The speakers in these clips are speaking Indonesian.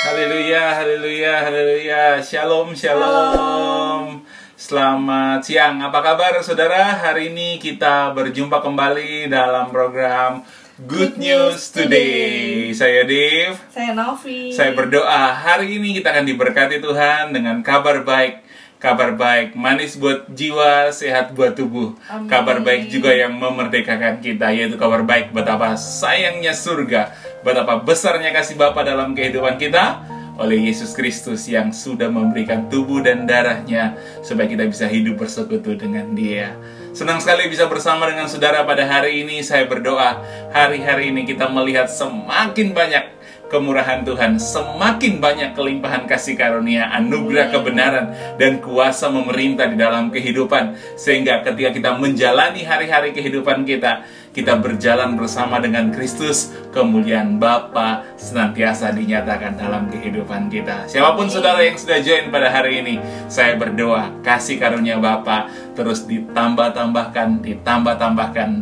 Haleluya, haleluya, haleluya. Shalom, shalom. Selamat siang. Apa kabar saudara? Hari ini kita berjumpa kembali dalam program Good News Today. Saya Dave. Saya Novi. Saya berdoa hari ini kita akan diberkati Tuhan dengan kabar baik. Kabar baik, manis buat jiwa, sehat buat tubuh. Amin. Kabar baik juga yang memerdekakan kita, yaitu kabar baik betapa sayangnya surga, betapa besarnya kasih Bapa dalam kehidupan kita oleh Yesus Kristus yang sudah memberikan tubuh dan darahnya supaya kita bisa hidup bersekutu dengan Dia. Senang sekali bisa bersama dengan saudara pada hari ini. Saya berdoa hari-hari ini kita melihat semakin banyak kemurahan Tuhan, semakin banyak kelimpahan kasih karunia, anugerah kebenaran, dan kuasa memerintah di dalam kehidupan. Sehingga ketika kita menjalani hari-hari kehidupan kita, kita berjalan bersama dengan Kristus, kemuliaan Bapa senantiasa dinyatakan dalam kehidupan kita. Siapapun saudara yang sudah join pada hari ini, saya berdoa kasih karunia Bapa terus ditambah-tambahkan,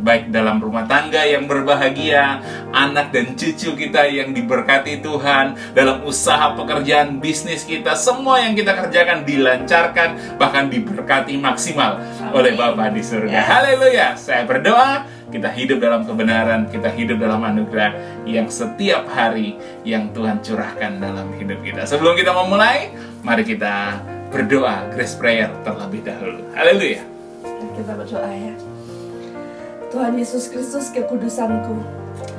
baik dalam rumah tangga yang berbahagia, anak dan cucu kita yang diberkati Tuhan, dalam usaha, pekerjaan, bisnis kita, semua yang kita kerjakan dilancarkan, bahkan diberkati maksimal oleh Bapa di surga. Haleluya. Saya berdoa kita hidup dalam kebenaran, kita hidup dalam anugerah yang setiap hari yang Tuhan curahkan dalam hidup kita. Sebelum kita memulai, mari kita berdoa, grace prayer terlebih dahulu. Haleluya. Kita berdoa ya. Tuhan Yesus Kristus kekudusanku,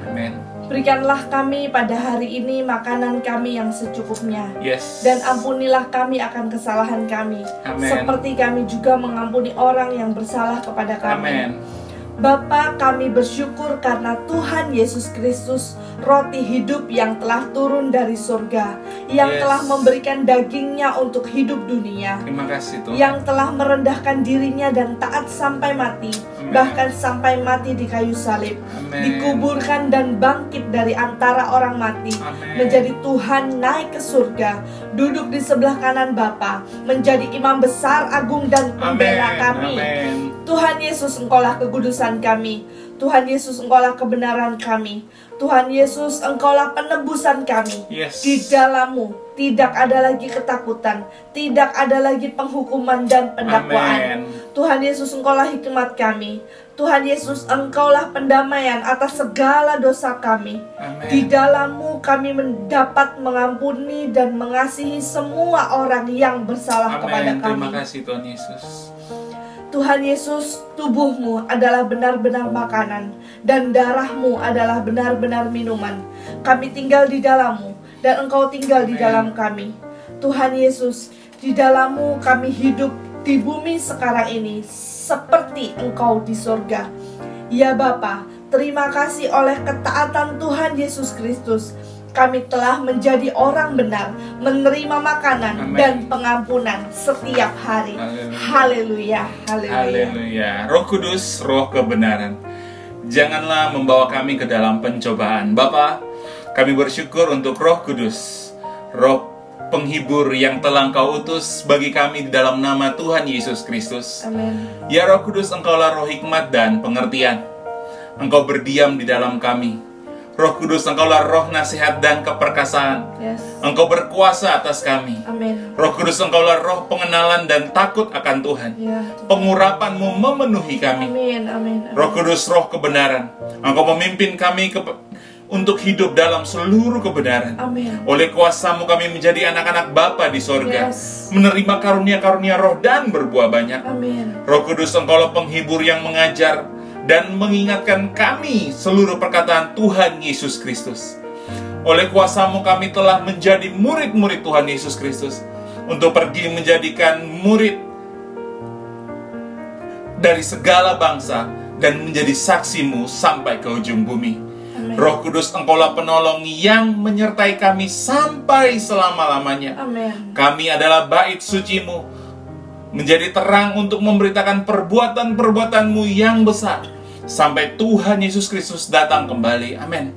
Amin. berikanlah kami pada hari ini makanan kami yang secukupnya. Yes. Dan ampunilah kami akan kesalahan kami, Amin. seperti kami juga mengampuni orang yang bersalah kepada kami. Amin. Bapa, kami bersyukur karena Tuhan Yesus Kristus, roti hidup yang telah turun dari surga, yang telah memberikan dagingnya untuk hidup dunia, Terima kasih Tuhan. yang telah merendahkan dirinya dan taat sampai mati, bahkan sampai mati di kayu salib, dikuburkan dan bangkit dari antara orang mati, menjadi Tuhan naik ke surga, duduk di sebelah kanan Bapa, menjadi imam besar, agung dan pembela kami. Tuhan Yesus, Engkaulah kekudusan kami. Tuhan Yesus, Engkaulah kebenaran kami. Tuhan Yesus, Engkaulah penebusan kami. Di dalam-Mu tidak ada lagi ketakutan, tidak ada lagi penghukuman dan pendakwaan. Tuhan Yesus, Engkaulah hikmat kami. Tuhan Yesus, Engkaulah pendamaian atas segala dosa kami. Di dalam-Mu kami mendapat mengampuni dan mengasihi semua orang yang bersalah kepada kami. Terima kasih Tuhan Yesus. Tuhan Yesus, tubuh-Mu adalah benar-benar makanan, dan darah-Mu adalah benar-benar minuman. Kami tinggal di dalam-Mu, dan Engkau tinggal di dalam kami. Tuhan Yesus, di dalam-Mu kami hidup di bumi sekarang ini, seperti Engkau di surga. Ya Bapa, terima kasih oleh ketaatan Tuhan Yesus Kristus, kami telah menjadi orang benar, menerima makanan dan pengampunan setiap hari. Haleluya, haleluya. Haleluya. Roh Kudus, roh kebenaran, janganlah membawa kami ke dalam pencobaan. Bapa, kami bersyukur untuk Roh Kudus, roh penghibur yang telah Engkau utus bagi kami di dalam nama Tuhan Yesus Kristus. Amin. Ya Roh Kudus, Engkaulah roh hikmat dan pengertian. Engkau berdiam di dalam kami. Roh Kudus, Engkaulah roh nasihat dan keperkasaan. Engkau berkuasa atas kami. Amin. Roh Kudus, Engkaulah roh pengenalan dan takut akan Tuhan. Pengurapan-Mu memenuhi kami. Amin. Amin. Roh Kudus, roh kebenaran, Engkau memimpin kami untuk hidup dalam seluruh kebenaran. Amin. Oleh kuasa-Mu kami menjadi anak-anak Bapa di sorga, menerima karunia-karunia roh dan berbuah banyak. Amin. Roh Kudus, Engkaulah penghibur yang mengajar dan mengingatkan kami seluruh perkataan Tuhan Yesus Kristus. Oleh kuasa-Mu kami telah menjadi murid-murid Tuhan Yesus Kristus, untuk pergi menjadikan murid dari segala bangsa dan menjadi saksi-Mu sampai ke ujung bumi. Amin. Roh Kudus, Engkaulah penolong yang menyertai kami sampai selama-lamanya. Amin. Kami adalah bait suci-Mu, menjadi terang untuk memberitakan perbuatan-perbuatan-Mu yang besar sampai Tuhan Yesus Kristus datang kembali. Amin.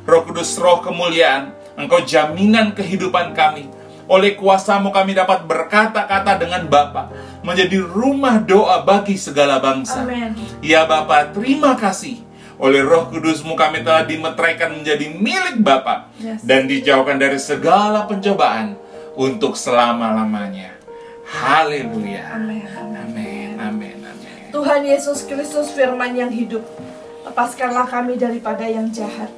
Roh Kudus, roh kemuliaan, Engkau jaminan kehidupan kami. Oleh kuasa-Mu kami dapat berkata-kata dengan Bapa, menjadi rumah doa bagi segala bangsa. Amin. Ya Bapa, terima kasih Oleh Roh Kudus-Mu kami telah dimeteraikan menjadi milik Bapa. Yes. Dan dijauhkan dari segala pencobaan untuk selama-lamanya. Haleluya. Amin. Amin. Amin. Amin. Tuhan Yesus Kristus firman yang hidup, lepaskanlah kami daripada yang jahat.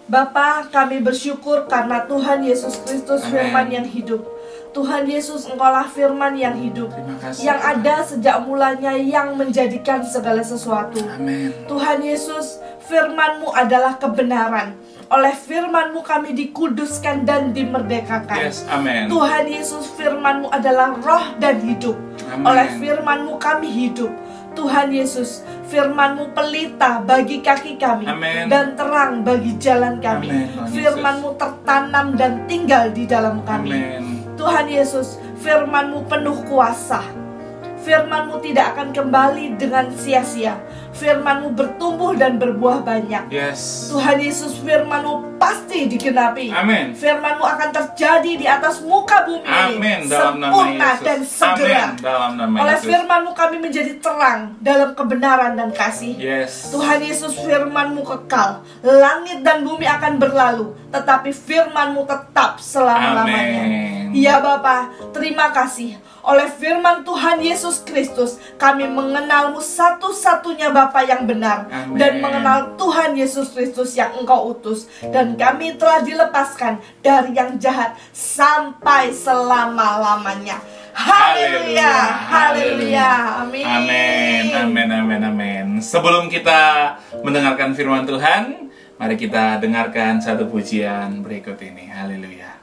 Bapa, kami bersyukur karena Tuhan Yesus Kristus Amin. firman yang hidup. Tuhan Yesus, Engkaulah firman yang hidup, Terima kasih, yang Tuhan. ada sejak mulanya, yang menjadikan segala sesuatu. Amin. Tuhan Yesus, firman-Mu adalah kebenaran. Oleh firman-Mu kami dikuduskan dan dimerdekakan. Yes, amin. Tuhan Yesus, firman-Mu adalah roh dan hidup. Amin. Oleh firman-Mu kami hidup. Tuhan Yesus, firman-Mu pelita bagi kaki kami, Amin. dan terang bagi jalan kami. Amin, Tuhan Yesus. Firman-Mu tertanam dan tinggal di dalam kami. Amin. Tuhan Yesus, firman-Mu penuh kuasa. Firman-Mu tidak akan kembali dengan sia-sia. Firman-Mu bertumbuh dan berbuah banyak. Yes. Tuhan Yesus, firman-Mu pasti digenapi. Amin. Firman-Mu akan terjadi di atas muka bumi ini, Amin. Dalam nama sempurna Yesus. dan segera. Amin. Dalam nama Oleh Yesus. firman-Mu kami menjadi terang dalam kebenaran dan kasih. Yes. Tuhan Yesus, firman-Mu kekal. Langit dan bumi akan berlalu, tetapi firman-Mu tetap selama-lamanya. Amin. Ya Bapa, terima kasih. Oleh firman Tuhan Yesus Kristus, kami mengenal-Mu satu-satunya Bapa yang benar. Amin. Dan mengenal Tuhan Yesus Kristus yang Engkau utus. Dan kami telah dilepaskan dari yang jahat sampai selama-lamanya. Haleluya, haleluya, amin. Amin, amin, amin, amin. Sebelum kita mendengarkan firman Tuhan, mari kita dengarkan satu pujian berikut ini. Haleluya.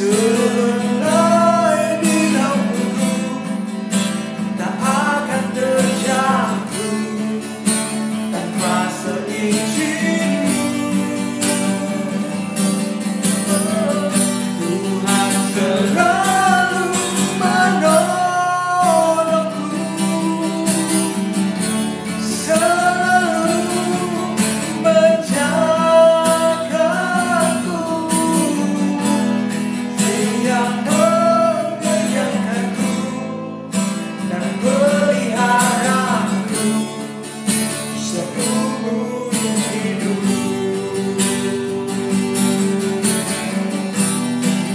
Selai di lampuku tak akan terjatuh tanpa seizin-Mu. Tuhan selalu menolongku, selalu menjagaku. Dia mengenyangkanku dan peliharaku seumur hidupku.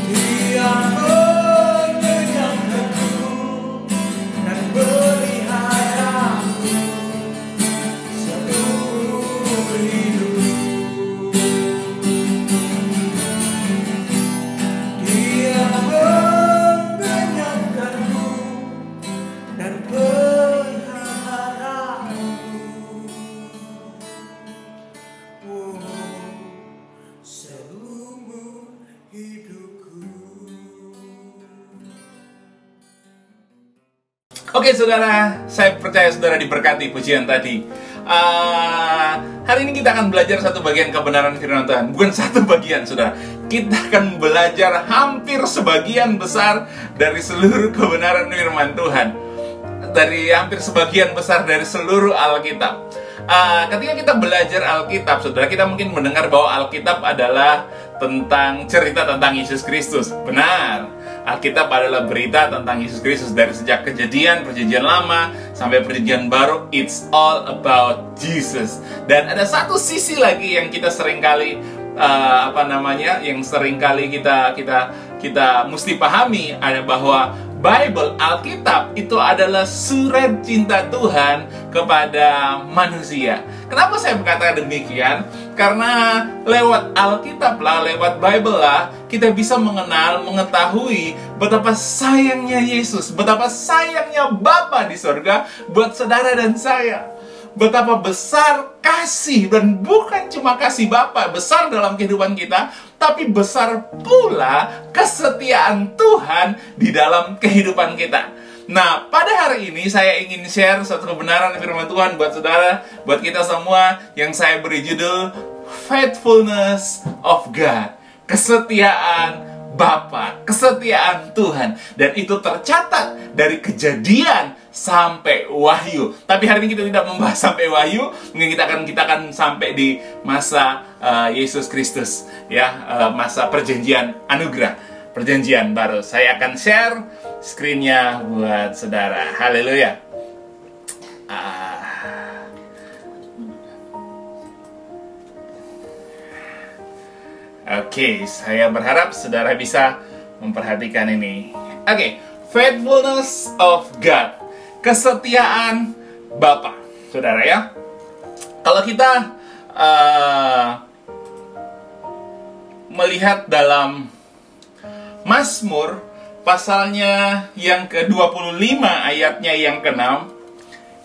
Dia mengenyangkanku dan peliharaku seumur hidupku. Dia mengenyangkanku dan peliharaku. Oh, seumur hidupku. Oke saudara, saya percaya saudara diberkati pujian tadi. Hari ini kita akan belajar satu bagian kebenaran firman Tuhan. Bukan satu bagian saudara, kita akan belajar hampir sebagian besar dari seluruh kebenaran firman Tuhan. Dari hampir sebagian besar dari seluruh Alkitab. Ketika kita belajar Alkitab, saudara, kita mungkin mendengar bahwa Alkitab adalah tentang cerita tentang Yesus Kristus. Benar, Alkitab adalah berita tentang Yesus Kristus dari sejak Kejadian, Perjanjian Lama sampai Perjanjian Baru. It's all about Jesus. Dan ada satu sisi lagi yang kita seringkali yang seringkali kita mesti pahami, ada bahwa Bible, Alkitab itu adalah surat cinta Tuhan kepada manusia. Kenapa saya berkata demikian? Karena lewat Alkitab lah, lewat Bible lah, kita bisa mengenal, mengetahui betapa sayangnya Yesus, betapa sayangnya Bapa di sorga buat saudara dan saya. Betapa besar kasih, dan bukan cuma kasih Bapa besar dalam kehidupan kita, tapi besar pula kesetiaan Tuhan di dalam kehidupan kita. Nah, pada hari ini saya ingin share satu kebenaran firman Tuhan buat saudara, buat kita semua, yang saya beri judul Faithfulness of God. Kesetiaan Bapa, kesetiaan Tuhan. Dan itu tercatat dari Kejadian sampai Wahyu. Tapi hari ini kita tidak membahas sampai Wahyu, mungkin kita akan sampai di masa Yesus Kristus, ya, masa perjanjian anugerah, perjanjian baru. Saya akan share screen-nya buat saudara. Haleluya. Oke, saya berharap saudara bisa memperhatikan ini. Oke, faithfulness of God, kesetiaan Bapa, saudara ya. Kalau kita melihat dalam Mazmur pasalnya yang ke-25 ayatnya yang ke-6,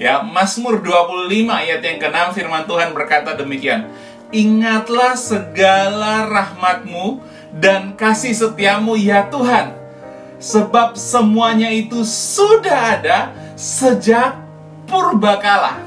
ya, Mazmur 25 ayat yang ke-6, firman Tuhan berkata demikian. Ingatlah segala rahmat-Mu dan kasih setia-Mu ya Tuhan, sebab semuanya itu sudah ada sejak purbakala.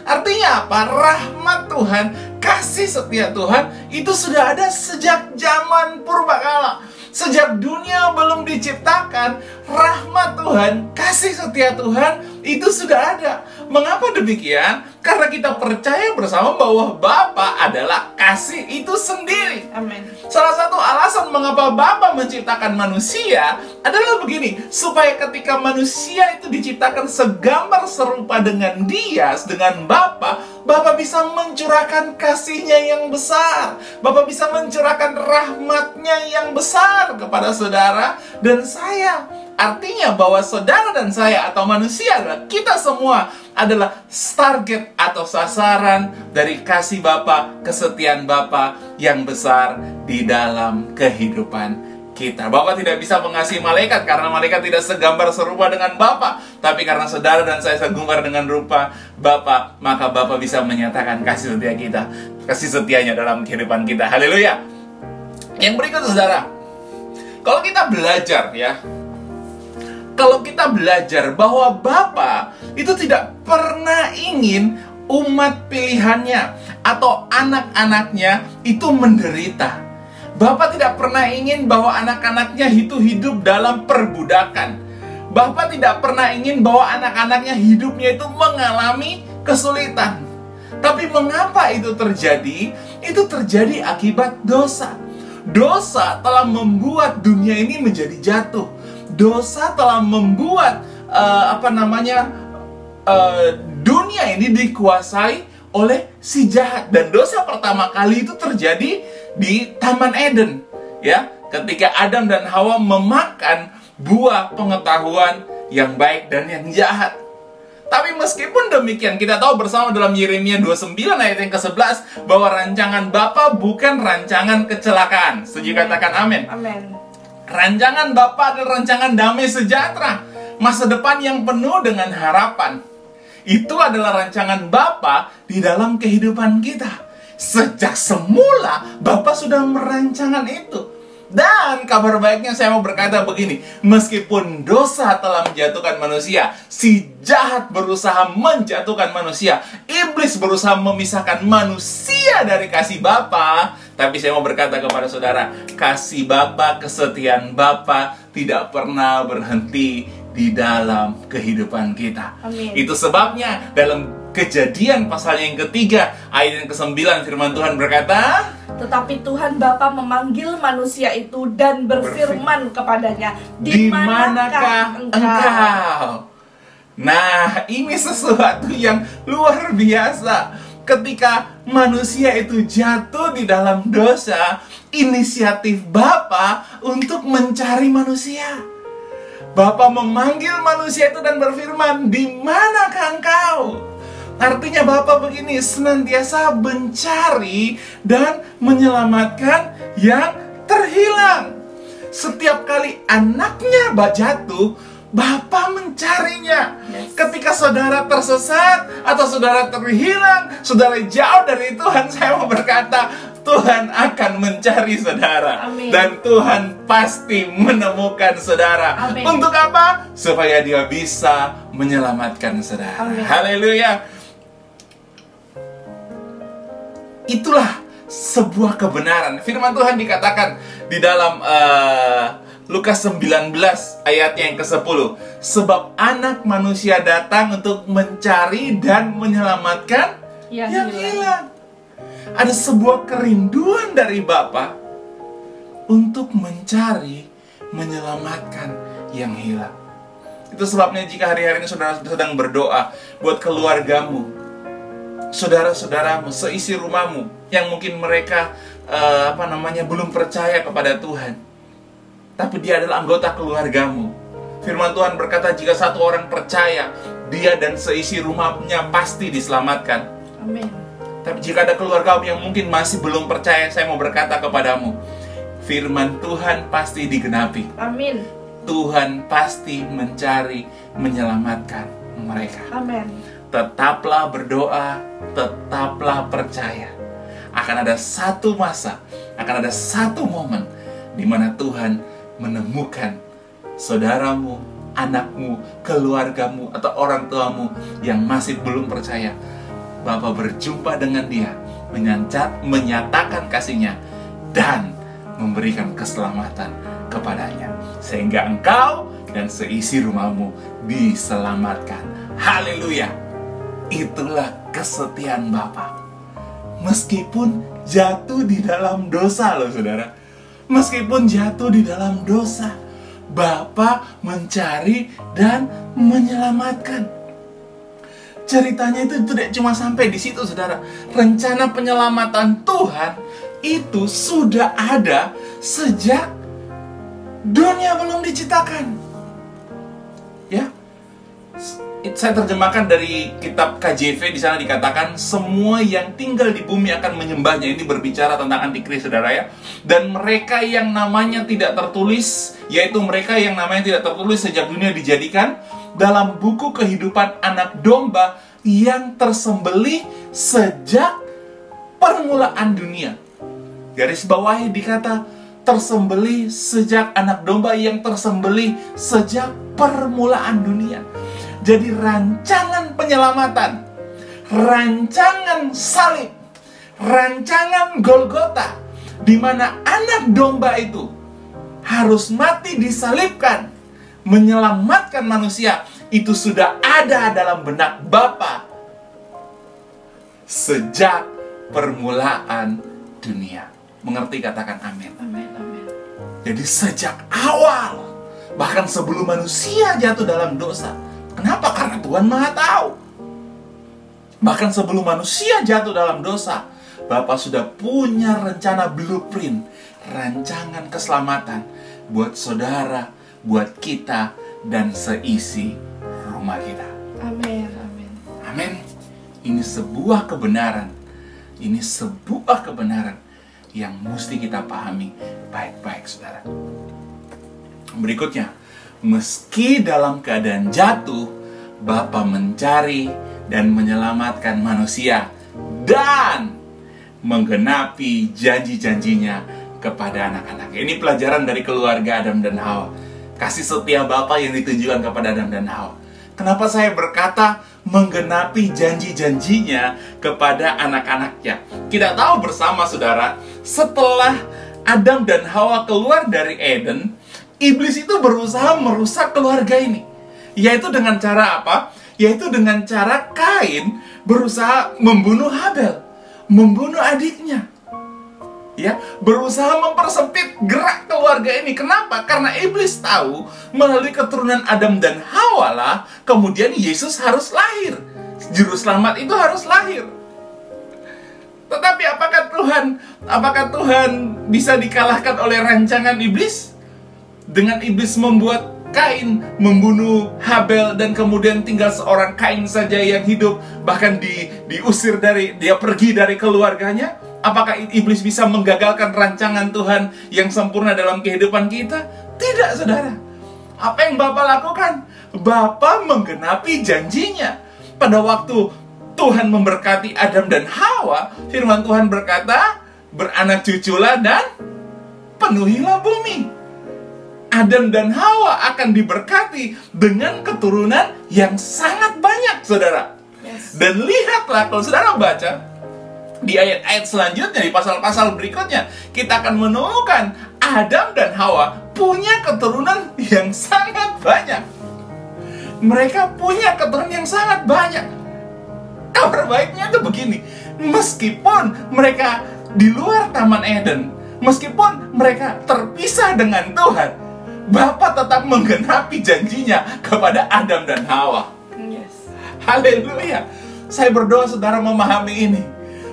Artinya apa? Rahmat Tuhan, kasih setia Tuhan itu sudah ada sejak zaman purbakala. Sejak dunia belum diciptakan, rahmat Tuhan, kasih setia Tuhan itu sudah ada. Mengapa demikian? Karena kita percaya bersama bahwa Bapa adalah kasih itu sendiri. Amin. Salah satu alasan mengapa Bapa menciptakan manusia adalah begini, supaya ketika manusia itu diciptakan segambar serupa dengan Dia, dengan Bapa, Bapa bisa mencurahkan kasih-Nya yang besar. Bapa bisa mencurahkan rahmat-Nya yang besar kepada saudara dan saya. Artinya bahwa saudara dan saya atau manusia adalah kita semua adalah target atau sasaran dari kasih Bapa, kesetiaan Bapa yang besar di dalam kehidupan kita. Bapa tidak bisa mengasihi malaikat karena malaikat tidak segambar serupa dengan Bapa, tapi karena saudara dan saya segambar dengan rupa Bapa, maka Bapa bisa menyatakan kasih setia kita, kasih setianya dalam kehidupan kita. Haleluya. Yang berikut saudara, Kalau kita belajar ya, kalau kita belajar bahwa Bapa itu tidak pernah ingin umat pilihannya atau anak-anaknya itu menderita. Bapa tidak pernah ingin bahwa anak-anaknya itu hidup dalam perbudakan. Bapa tidak pernah ingin bahwa anak-anaknya hidupnya itu mengalami kesulitan. Tapi mengapa itu terjadi? Itu terjadi akibat dosa. Dosa telah membuat dunia ini menjadi jatuh. Dosa telah membuat dunia ini dikuasai oleh si jahat. Dan dosa pertama kali itu terjadi di Taman Eden, ya, ketika Adam dan Hawa memakan buah pengetahuan yang baik dan yang jahat. Tapi meskipun demikian, kita tahu bersama dalam Yeremia 29 ayat yang ke-11 bahwa rancangan Bapa bukan rancangan kecelakaan. Setuju katakan amin. Amin. Rancangan Bapa adalah rancangan damai sejahtera, masa depan yang penuh dengan harapan. Itu adalah rancangan Bapa di dalam kehidupan kita. Sejak semula Bapa sudah merancangkan itu. Dan kabar baiknya saya mau berkata begini, meskipun dosa telah menjatuhkan manusia, si jahat berusaha menjatuhkan manusia, iblis berusaha memisahkan manusia dari kasih Bapa, tapi saya mau berkata kepada saudara, kasih Bapa, kesetiaan Bapa tidak pernah berhenti di dalam kehidupan kita. Amin. Itu sebabnya dalam Kejadian pasal yang ketiga ayat yang ke-9 firman Tuhan berkata, tetapi Tuhan Bapa memanggil manusia itu dan berfirman kepadanya, di manakah engkau? Nah, ini sesuatu yang luar biasa. Ketika manusia itu jatuh di dalam dosa, inisiatif Bapa untuk mencari manusia. Bapa memanggil manusia itu dan berfirman, di manakah engkau? Artinya Bapa begini, senantiasa mencari dan menyelamatkan yang terhilang. Setiap kali anaknya jatuh, Bapa mencarinya. Ketika saudara tersesat atau saudara terhilang, saudara jauh dari Tuhan, saya mau berkata, Tuhan akan mencari saudara. Amin. Dan Tuhan pasti menemukan saudara. Amin. Untuk apa? Supaya dia bisa menyelamatkan saudara. Amin. Haleluya. Itulah sebuah kebenaran. Firman Tuhan dikatakan di dalam Lukas 19 ayatnya yang ke-10. Sebab anak manusia datang untuk mencari dan menyelamatkan yang hilang. Ada sebuah kerinduan dari Bapa untuk mencari, menyelamatkan yang hilang. Itu sebabnya jika hari-hari ini saudara sedang berdoa buat keluargamu, saudara-saudaramu, seisi rumahmu yang mungkin mereka belum percaya kepada Tuhan, tapi dia adalah anggota keluargamu. Firman Tuhan berkata, jika satu orang percaya, dia dan seisi rumahnya pasti diselamatkan. Amin. Tapi jika ada keluargamu yang mungkin masih belum percaya, saya mau berkata kepadamu, firman Tuhan pasti digenapi. Amin. Tuhan pasti mencari, menyelamatkan mereka. Amin. Tetaplah berdoa, tetaplah percaya. Akan ada satu masa, akan ada satu momen di mana Tuhan menemukan saudaramu, anakmu, keluargamu, atau orang tuamu yang masih belum percaya. Bapa berjumpa dengan dia, menyatakan kasih-Nya, dan memberikan keselamatan kepadanya. Sehingga engkau dan seisi rumahmu diselamatkan. Haleluya. Itulah kesetiaan Bapa. Meskipun jatuh di dalam dosa loh saudara. Meskipun jatuh di dalam dosa, Bapa mencari dan menyelamatkan. Ceritanya itu tidak cuma sampai di situ saudara. Rencana penyelamatan Tuhan itu sudah ada sejak dunia belum diciptakan. Ya. Saya terjemahkan dari kitab KJV, di sana dikatakan semua yang tinggal di bumi akan menyembahnya. Ini berbicara tentang antikris saudara ya. Dan mereka yang namanya tidak tertulis, yaitu mereka yang namanya tidak tertulis sejak dunia dijadikan dalam buku kehidupan anak domba yang tersembelih sejak permulaan dunia. Garis bawahi dikata tersembelih sejak anak domba yang tersembelih sejak permulaan dunia. Jadi rancangan penyelamatan, rancangan salib, rancangan Golgota, di mana anak domba itu harus mati disalibkan, menyelamatkan manusia, itu sudah ada dalam benak Bapa sejak permulaan dunia. Mengerti? Katakan amin. Amin, amin. Jadi sejak awal, bahkan sebelum manusia jatuh dalam dosa. Kenapa? Karena Tuhan Maha Tahu. Bahkan sebelum manusia jatuh dalam dosa, Bapa sudah punya rencana blueprint, rancangan keselamatan buat saudara, buat kita, dan seisi rumah kita. Amin, amin. Amin. Ini sebuah kebenaran. Ini sebuah kebenaran yang mesti kita pahami baik-baik, saudara. Berikutnya, meski dalam keadaan jatuh, Bapa mencari dan menyelamatkan manusia dan menggenapi janji-janjinya kepada anak-anak. Ini pelajaran dari keluarga Adam dan Hawa. Kasih setia Bapa yang ditunjukkan kepada Adam dan Hawa. Kenapa saya berkata menggenapi janji-janjinya kepada anak-anaknya? Kita tahu bersama, saudara, setelah Adam dan Hawa keluar dari Eden, iblis itu berusaha merusak keluarga ini. Yaitu dengan cara apa? Yaitu dengan cara Kain berusaha membunuh Habel, membunuh adiknya. Ya, berusaha mempersempit gerak keluarga ini. Kenapa? Karena iblis tahu melalui keturunan Adam dan Hawa lah kemudian Yesus harus lahir. Juru selamat itu harus lahir. Tetapi apakah Tuhan bisa dikalahkan oleh rancangan iblis? Dengan iblis membuat Kain membunuh Habel dan kemudian tinggal seorang Kain saja yang hidup, bahkan diusir dia pergi dari keluarganya. Apakah iblis bisa menggagalkan rancangan Tuhan yang sempurna dalam kehidupan kita? Tidak, saudara. Apa yang Bapa lakukan? Bapa menggenapi janjinya. Pada waktu Tuhan memberkati Adam dan Hawa, firman Tuhan berkata, beranak cuculah dan penuhilah bumi. Adam dan Hawa akan diberkati dengan keturunan yang sangat banyak, saudara. Yes. Dan lihatlah, kalau saudara baca di ayat-ayat selanjutnya, di pasal-pasal berikutnya, kita akan menemukan Adam dan Hawa punya keturunan yang sangat banyak. Mereka punya keturunan yang sangat banyak. Kabar baiknya itu begini, meskipun mereka di luar Taman Eden, meskipun mereka terpisah dengan Tuhan, Bapa tetap menggenapi janjinya kepada Adam dan Hawa. Yes. Haleluya. Saya berdoa saudara memahami ini.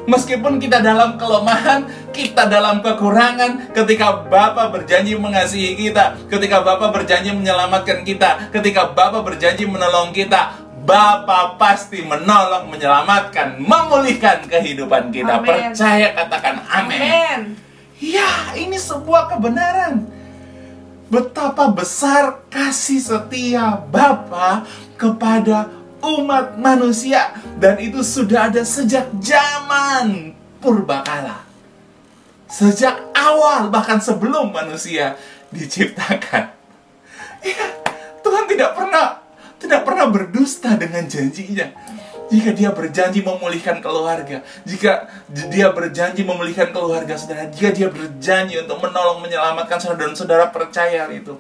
Meskipun kita dalam kelemahan, kita dalam kekurangan, ketika Bapa berjanji mengasihi kita, ketika Bapa berjanji menyelamatkan kita, ketika Bapa berjanji menolong kita, Bapa pasti menolong, menyelamatkan, memulihkan kehidupan kita. Amen. Percaya, katakan amin. Amin. Ya, ini sebuah kebenaran. Betapa besar kasih setia Bapa kepada umat manusia, dan itu sudah ada sejak zaman purbakala, sejak awal, bahkan sebelum manusia diciptakan. Ya, Tuhan tidak pernah berdusta dengan janjinya. Jika dia berjanji memulihkan keluarga, jika dia berjanji memulihkan keluarga saudara, jika dia berjanji untuk menolong, menyelamatkan saudara, dan saudara percaya itu,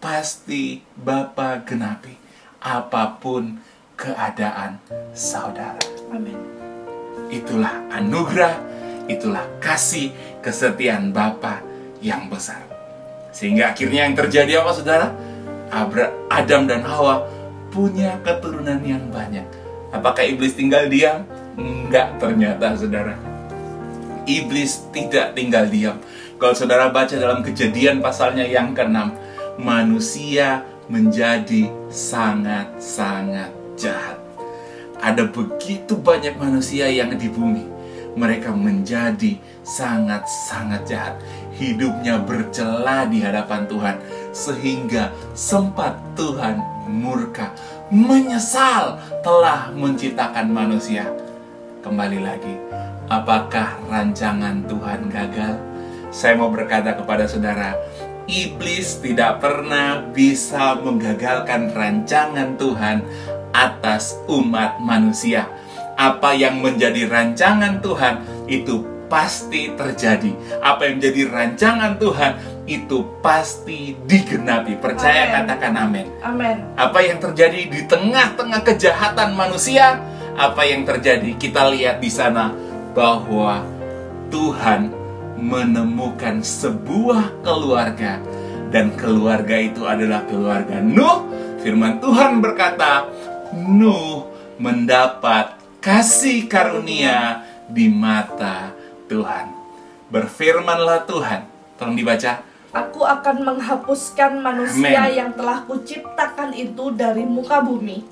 pasti Bapa genapi apapun keadaan saudara. Amin. Itulah anugerah, itulah kasih kesetiaan Bapa yang besar. Sehingga akhirnya yang terjadi apa, saudara? Adam dan Hawa punya keturunan yang banyak. Apakah iblis tinggal diam? Enggak, ternyata, saudara. Iblis tidak tinggal diam. Kalau saudara baca dalam Kejadian pasalnya yang ke-6, manusia menjadi sangat-sangat jahat. Ada begitu banyak manusia yang di bumi. Mereka menjadi sangat-sangat jahat. Hidupnya bercela di hadapan Tuhan, sehingga sempat Tuhan murka, menyesal telah menciptakan manusia. Kembali lagi, apakah rancangan Tuhan gagal? Saya mau berkata kepada saudara, iblis tidak pernah bisa menggagalkan rancangan Tuhan atas umat manusia. Apa yang menjadi rancangan Tuhan itu pasti terjadi. Apa yang menjadi rancangan Tuhan itu pasti digenapi. Percaya, Amen. katakan amin. Amin. Apa yang terjadi di tengah-tengah kejahatan manusia, apa yang terjadi? Kita lihat di sana bahwa Tuhan menemukan sebuah keluarga, dan keluarga itu adalah keluarga Nuh. Firman Tuhan berkata, Nuh mendapat kasih karunia di mata Tuhan. Berfirmanlah Tuhan, tolong dibaca. Aku akan menghapuskan manusia Amen. yang telah kuciptakan itu dari muka bumi,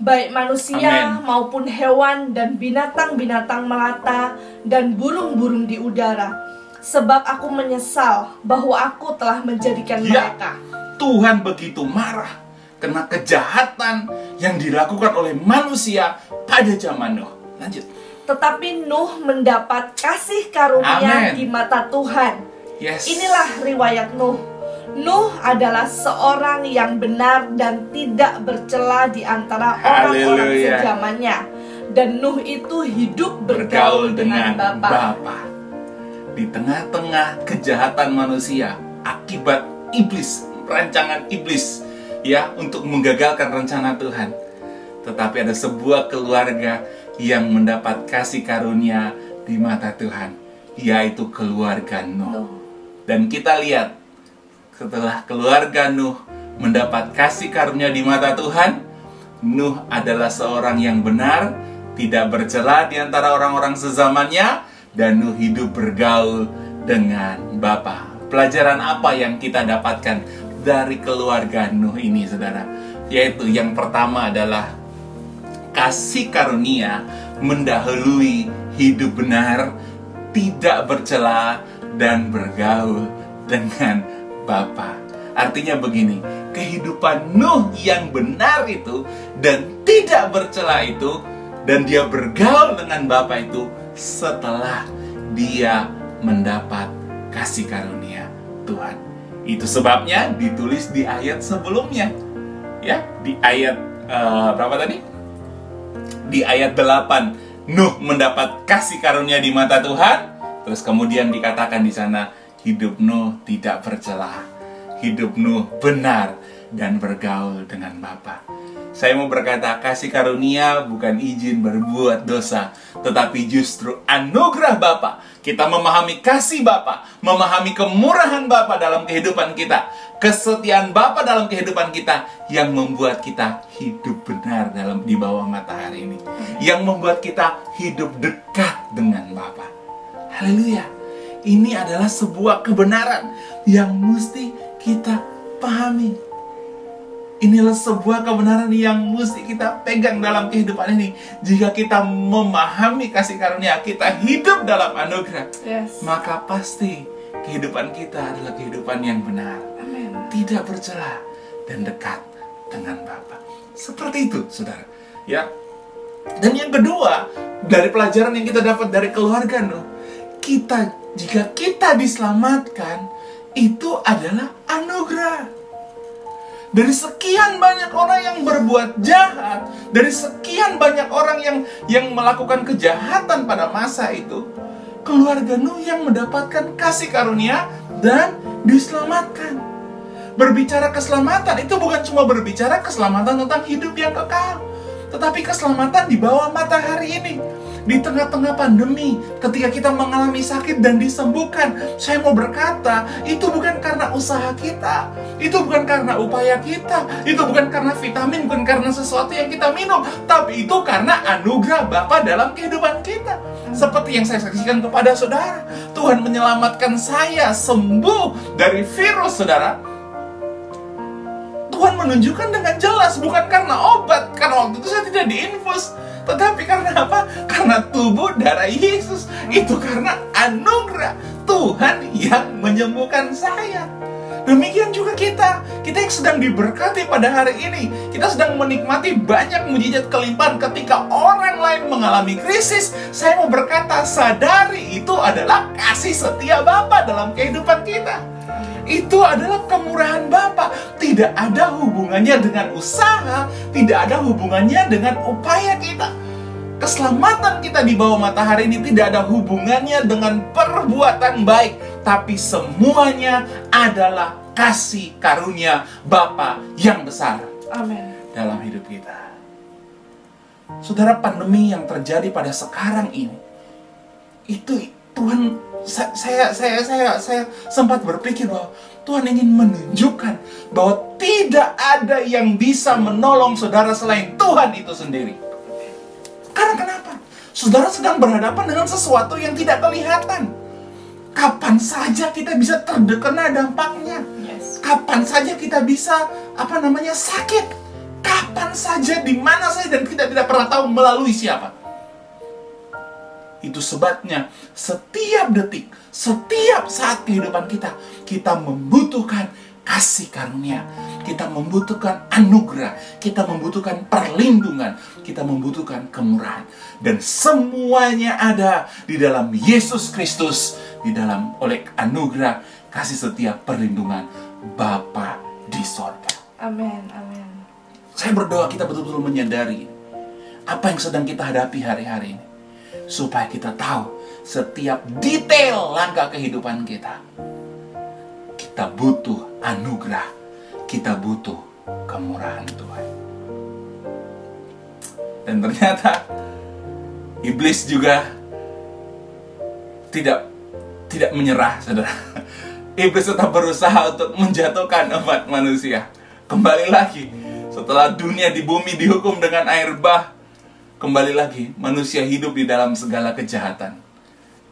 baik manusia Amen. maupun hewan dan binatang-binatang melata dan burung-burung di udara. Sebab aku menyesal bahwa aku telah menjadikan Ya. mereka. Tuhan begitu marah karena kejahatan yang dilakukan oleh manusia pada zaman Nuh. Lanjut. Tetapi Nuh mendapat kasih karunia Amen. di mata Tuhan. Yes. Inilah riwayat Nuh. Nuh adalah seorang yang benar dan tidak bercela di antara orang-orang Haleluya. sejamannya. Dan Nuh itu hidup bergaul dengan Bapa. Di tengah-tengah kejahatan manusia akibat iblis, rancangan iblis ya untuk menggagalkan rencana Tuhan. Tetapi ada sebuah keluarga yang mendapat kasih karunia di mata Tuhan, yaitu keluarga Nuh. Dan kita lihat setelah keluarga Nuh mendapat kasih karunia di mata Tuhan, Nuh adalah seorang yang benar, tidak bercela di antara orang-orang sezamannya, dan Nuh hidup bergaul dengan Bapa. Pelajaran apa yang kita dapatkan dari keluarga Nuh ini, saudara? Yaitu yang pertama adalah kasih karunia mendahului hidup benar, tidak bercela, dan bergaul dengan Bapa. Artinya begini, kehidupan Nuh yang benar itu dan tidak bercela itu, dan dia bergaul dengan Bapa itu setelah dia mendapat kasih karunia Tuhan. Itu sebabnya ditulis di ayat sebelumnya. Ya, di ayat berapa tadi? Di ayat 8, Nuh mendapat kasih karunia di mata Tuhan. Terus kemudian dikatakan di sana, hidup Nuh tidak bercela. Hidup Nuh benar dan bergaul dengan Bapa. Saya mau berkata, kasih karunia bukan izin berbuat dosa, tetapi justru anugerah Bapa. Kita memahami kasih Bapa, memahami kemurahan Bapa dalam kehidupan kita, kesetiaan Bapa dalam kehidupan kita, yang membuat kita hidup benar di bawah matahari ini, yang membuat kita hidup dekat dengan Bapa. Haleluya. Ini adalah sebuah kebenaran yang mesti kita pahami. Inilah sebuah kebenaran yang mesti kita pegang dalam kehidupan ini. Jika kita memahami kasih karunia, kita hidup dalam anugerah, Yes. maka pasti kehidupan kita adalah kehidupan yang benar, Amen. tidak bercela, dan dekat dengan Bapa. Seperti itu, saudara. Ya. Dan yang kedua, dari pelajaran yang kita dapat dari keluarga Nuh, jika kita diselamatkan, itu adalah anugerah. Dari sekian banyak orang yang berbuat jahat, dari sekian banyak orang yang melakukan kejahatan pada masa itu, keluarga Nuh yang mendapatkan kasih karunia dan diselamatkan. Berbicara keselamatan itu bukan cuma berbicara keselamatan tentang hidup yang kekal, tetapi keselamatan di bawah matahari ini. Di tengah-tengah pandemi, ketika kita mengalami sakit dan disembuhkan, saya mau berkata, itu bukan karena usaha kita, itu bukan karena upaya kita, itu bukan karena vitamin, bukan karena sesuatu yang kita minum, tapi itu karena anugerah Bapa dalam kehidupan kita. Seperti yang saya saksikan kepada saudara, Tuhan menyelamatkan saya sembuh dari virus, saudara. Tuhan menunjukkan dengan jelas, bukan karena obat, karena waktu itu saya tidak diinfus, tetapi karena apa? Karena tubuh darah Yesus. Itu karena anugerah Tuhan yang menyembuhkan saya. Demikian juga kita yang sedang diberkati pada hari ini. Kita sedang menikmati banyak mujizat kelimpahan. Ketika orang lain mengalami krisis, saya mau berkata, sadari itu adalah kasih setia Bapa dalam kehidupan kita. Itu adalah kemurahan Bapa. Tidak ada hubungannya dengan usaha, tidak ada hubungannya dengan upaya kita. Keselamatan kita di bawah matahari ini tidak ada hubungannya dengan perbuatan baik, tapi semuanya adalah kasih karunia Bapa yang besar. Amin. Dalam hidup kita. Saudara, pandemi yang terjadi pada sekarang ini, itu Tuhan, saya sempat berpikir bahwa Tuhan ingin menunjukkan bahwa tidak ada yang bisa menolong saudara selain Tuhan itu sendiri. Karena kenapa? Saudara sedang berhadapan dengan sesuatu yang tidak kelihatan. Kapan saja kita bisa terkena dampaknya. Yes. Kapan saja kita bisa sakit. Kapan saja, di mana saja, dan kita tidak pernah tahu melalui siapa. Itu sebabnya setiap detik, setiap saat kehidupan kita membutuhkan kasih karunia, kita membutuhkan anugerah, kita membutuhkan perlindungan, kita membutuhkan kemurahan, dan semuanya ada di dalam Yesus Kristus, di dalam oleh anugerah, kasih setia, perlindungan Bapa di sorga. Amin, amin. Saya berdoa kita betul-betul menyadari apa yang sedang kita hadapi hari-hari ini, supaya kita tahu setiap detail langkah kehidupan kita. Kita butuh anugerah, kita butuh kemurahan Tuhan. Dan ternyata iblis juga tidak menyerah, saudara. Iblis tetap berusaha untuk menjatuhkan umat manusia. Kembali lagi, setelah dunia di bumi dihukum dengan air bah, kembali lagi manusia hidup di dalam segala kejahatan.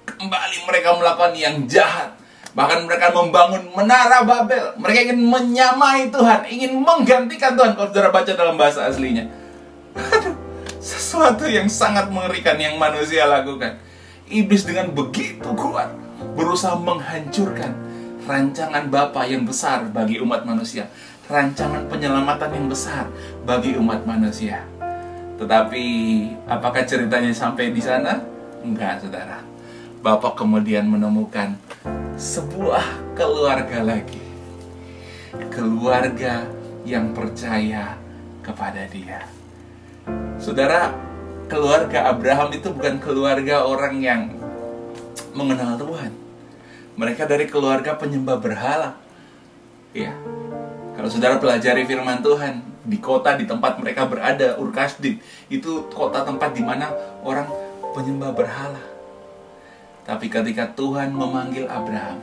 Kembali mereka melakukan yang jahat. Bahkan mereka membangun menara Babel. Mereka ingin menyamai Tuhan, ingin menggantikan Tuhan. Kalau saudara baca dalam bahasa aslinya, sesuatu yang sangat mengerikan yang manusia lakukan. Iblis dengan begitu kuat berusaha menghancurkan rancangan Bapa yang besar bagi umat manusia, rancangan penyelamatan yang besar bagi umat manusia. Tetapi apakah ceritanya sampai di sana? Enggak, saudara. Bapa kemudian menemukan sebuah keluarga lagi. Keluarga yang percaya kepada Dia. Saudara, keluarga Abraham itu bukan keluarga orang yang mengenal Tuhan. Mereka dari keluarga penyembah berhala. Ya. Kalau saudara pelajari firman Tuhan, di kota di tempat mereka berada, Ur-Kasdim, itu kota tempat di mana orang penyembah berhala. Tapi ketika Tuhan memanggil Abraham,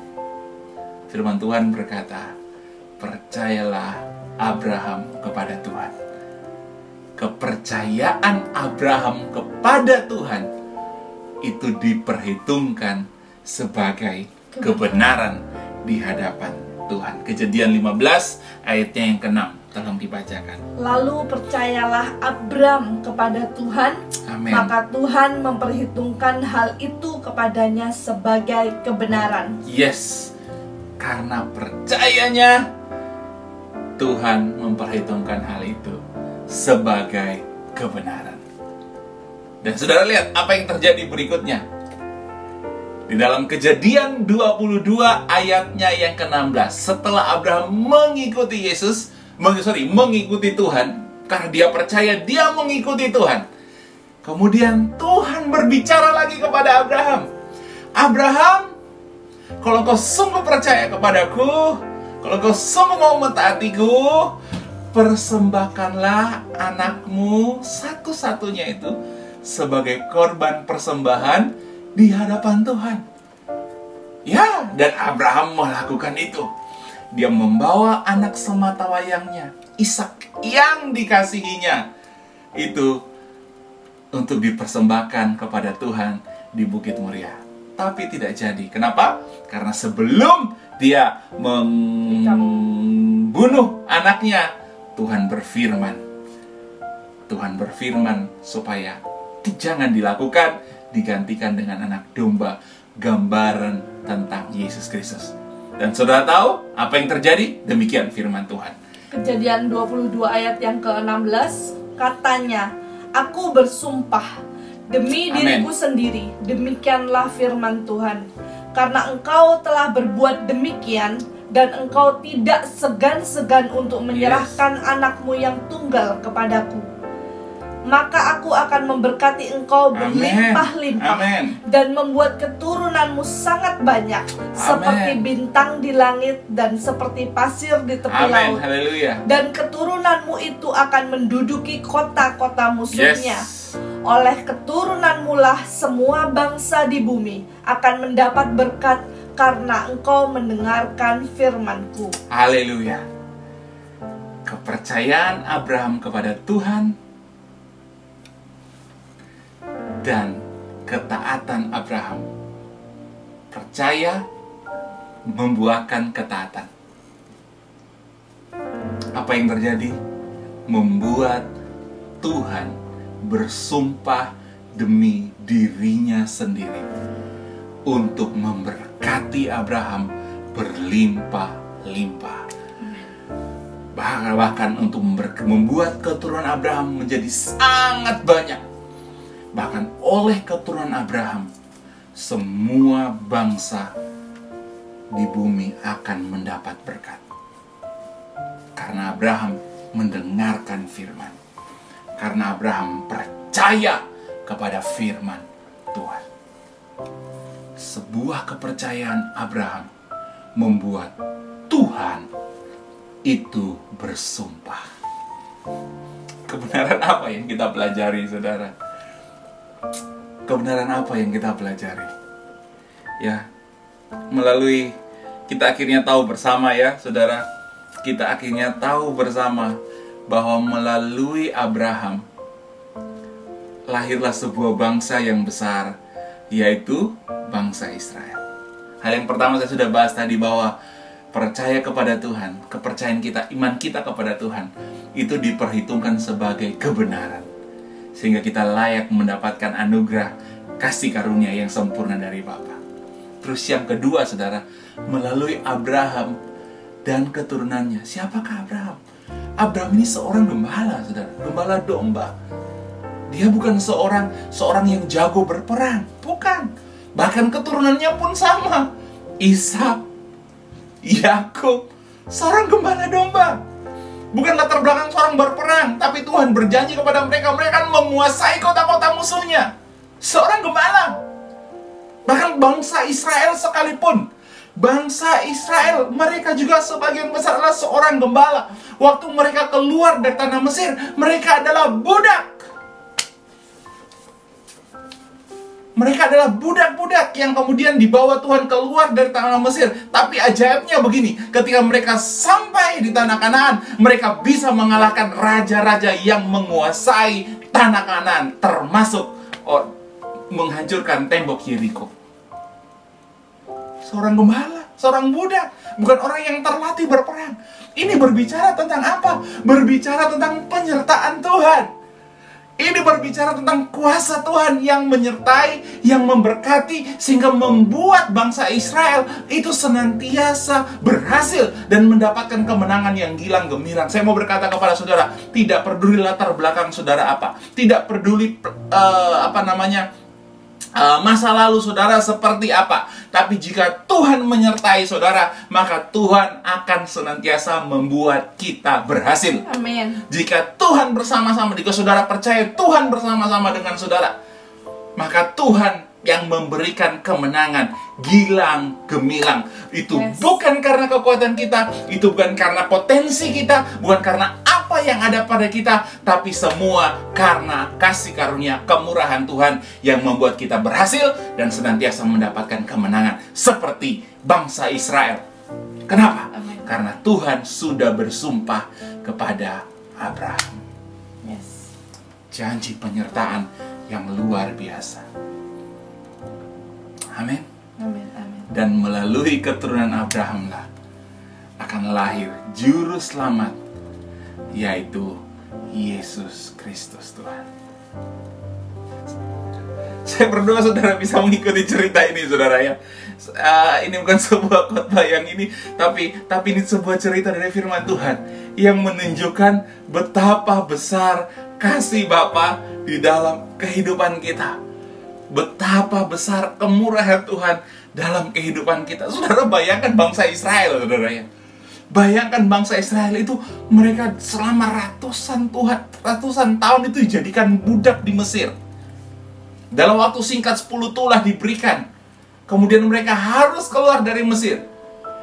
firman Tuhan berkata, percayalah Abraham kepada Tuhan. Kepercayaan Abraham kepada Tuhan itu diperhitungkan sebagai kebenaran di hadapan Tuhan. Kejadian 15 ayatnya yang ke-6, tolong dibacakan. Lalu percayalah Abram kepada Tuhan, Amin. maka Tuhan memperhitungkan hal itu kepadanya sebagai kebenaran. Yes, karena percayanya Tuhan memperhitungkan hal itu sebagai kebenaran. Dan saudara lihat apa yang terjadi berikutnya. Di dalam Kejadian 22 ayatnya yang ke-16, setelah Abraham mengikuti mengikuti Tuhan, karena dia percaya dia mengikuti Tuhan. Kemudian Tuhan berbicara lagi kepada Abraham. Abraham, kalau kau sungguh percaya kepadaku, kalau kau sungguh mau mentaatiku, persembahkanlah anakmu satu-satunya itu sebagai korban persembahan di hadapan Tuhan. Ya, dan Abraham melakukan itu. Dia membawa anak sematawayangnya, Ishak, yang dikasihinya, itu untuk dipersembahkan kepada Tuhan di Bukit Moria. Tapi tidak jadi. Kenapa? Karena sebelum dia membunuh anaknya, Tuhan berfirman supaya jangan dilakukan, digantikan dengan anak domba, gambaran tentang Yesus Kristus. Dan saudara tahu apa yang terjadi? Demikian firman Tuhan. Kejadian 22 ayat yang ke-16 katanya, "Aku bersumpah demi diriku sendiri, demikianlah firman Tuhan. Karena engkau telah berbuat demikian, dan engkau tidak segan-segan untuk menyerahkan anakmu yang tunggal kepadaku, maka aku akan memberkati engkau berlimpah-limpah dan membuat keturunanmu sangat banyak, seperti bintang di langit dan seperti pasir di tepi laut. Dan keturunanmu itu akan menduduki kota-kota musuhnya. Oleh keturunanmu lah semua bangsa di bumi akan mendapat berkat, karena engkau mendengarkan firman-Ku." Haleluya. Kepercayaan Abraham kepada Tuhan dan ketaatan Abraham, percaya membuahkan ketaatan. Apa yang terjadi? Membuat Tuhan bersumpah demi dirinya sendiri untuk memberkati Abraham berlimpah-limpah. Bahkan untuk membuat keturunan Abraham menjadi sangat banyak. Bahkan oleh keturunan Abraham, semua bangsa di bumi akan mendapat berkat. Karena Abraham mendengarkan firman. Karena Abraham percaya kepada firman Tuhan. Sebuah kepercayaan Abraham membuat Tuhan itu bersumpah. Kebenaran apa yang kita pelajari, saudara? Kebenaran apa yang kita pelajari? Ya, melalui kita akhirnya tahu bersama ya, saudara. Kita akhirnya tahu bersama bahwa melalui Abraham lahirlah sebuah bangsa yang besar, yaitu bangsa Israel. Hal yang pertama saya sudah bahas tadi, bahwa percaya kepada Tuhan, kepercayaan kita, iman kita kepada Tuhan, itu diperhitungkan sebagai kebenaran, sehingga kita layak mendapatkan anugerah kasih karunia yang sempurna dari Bapa. Terus yang kedua, saudara, melalui Abraham dan keturunannya. Siapakah Abraham? Abraham ini seorang gembala, saudara, gembala domba. Dia bukan seorang yang jago berperang, bukan. Bahkan keturunannya pun sama. Ishak, Yakub, seorang gembala domba. Bukan latar belakang seorang berperang, tapi Tuhan berjanji kepada mereka akan menguasai kota-kota musuhnya. Seorang gembala. Bahkan bangsa Israel sekalipun, bangsa Israel, mereka juga sebagian besar adalah seorang gembala. Waktu mereka keluar dari tanah Mesir, mereka adalah budak. Mereka adalah budak-budak yang kemudian dibawa Tuhan keluar dari tanah Mesir. Tapi ajaibnya begini, ketika mereka sampai di tanah Kanaan, mereka bisa mengalahkan raja-raja yang menguasai tanah Kanaan, termasuk menghancurkan tembok Yeriko. Seorang gembala, seorang budak, bukan orang yang terlatih berperang. Ini berbicara tentang apa? Berbicara tentang penyertaan Tuhan. Ini berbicara tentang kuasa Tuhan yang menyertai, yang memberkati, sehingga membuat bangsa Israel itu senantiasa berhasil dan mendapatkan kemenangan yang gilang gemilang. Saya mau berkata kepada saudara, tidak peduli latar belakang saudara apa, tidak peduli masa lalu saudara seperti apa, tapi jika Tuhan menyertai saudara, maka Tuhan akan senantiasa membuat kita berhasil. Amin. Jika Tuhan bersama-sama, jika saudara percaya Tuhan bersama-sama dengan saudara, maka Tuhan yang memberikan kemenangan gilang gemilang. Itu bukan karena kekuatan kita, itu bukan karena potensi kita, bukan karena apa yang ada pada kita, tapi semua karena kasih karunia kemurahan Tuhan yang membuat kita berhasil dan senantiasa mendapatkan kemenangan seperti bangsa Israel. Kenapa? Amen. Karena Tuhan sudah bersumpah kepada Abraham. Janji penyertaan yang luar biasa. Amin. Amin. Amin. Dan melalui keturunan Abraham lah akan lahir juru selamat, yaitu Yesus Kristus Tuhan. Saya berdoa saudara bisa mengikuti cerita ini, saudara ya. Ini bukan sebuah khotbah yang ini, tapi ini sebuah cerita dari firman Tuhan yang menunjukkan betapa besar kasih Bapa di dalam kehidupan kita. Betapa besar kemurahan Tuhan dalam kehidupan kita. Saudara bayangkan bangsa Israel, saudara ya. Bayangkan bangsa Israel itu, mereka selama ratusan tahun itu dijadikan budak di Mesir. Dalam waktu singkat 10 tulah diberikan. Kemudian mereka harus keluar dari Mesir.